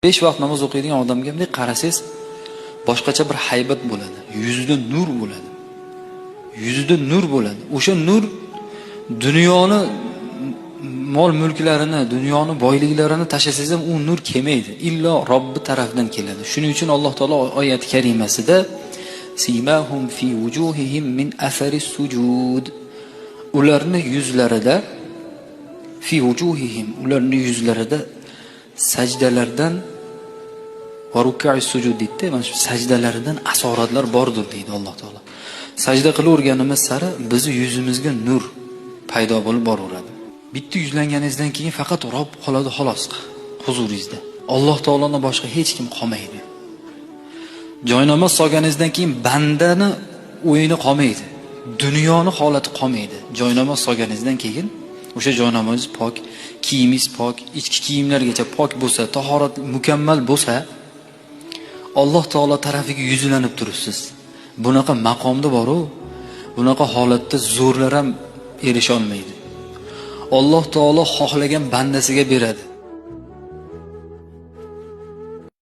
5 vaqt namoz o'qiydigan odamga bunday qarasangiz, boshqacha bir haybat bo'ladi. Yuzida nur bo'ladi. Yuzida nur bo'ladi. O'sha nur dunyoni, mol-mulklarini, dunyoni boyliklarini tashlasangiz ham u nur kelmaydi. Illo Robbi tarafdan keladi. Shuning uchun Alloh taolo oyat karimasida simahum fi wujuhihim min asaris sujud, ularning yuzlarida fi wujuhihim, ularning yuzlarida sajdalardan va ruk'is sujud deydi. Mana shu sajdalardan asoratlar bordir deydi Alloh taolo. Sajda qilaverganimiz sari bizni yuzimizga nur paydo bo'lib boraveradi. Bitta yuzlanganingizdan keyin faqat Robb qoladi xolos huzuringizda. Alloh taolodan boshqa hech kim qolmaydi. Joynamoz solganingizdan keyin bandani o'yini qolmaydi. Dunyoni holati qolmaydi. Joynamoz solganingizdan keyin o'sha joynamoz pok, kiyimingiz pok, ichki kiyimlargacha pok bo'lsa, tahorat mukammal bo'lsa, Alloh taolo tarafiga yuzlanib turibsiz. Bunaqa maqomda bor-u, bunaqa holatda zo'rlar ham erisha olmaydi. Alloh taolo xohlagan bandasiga beradi.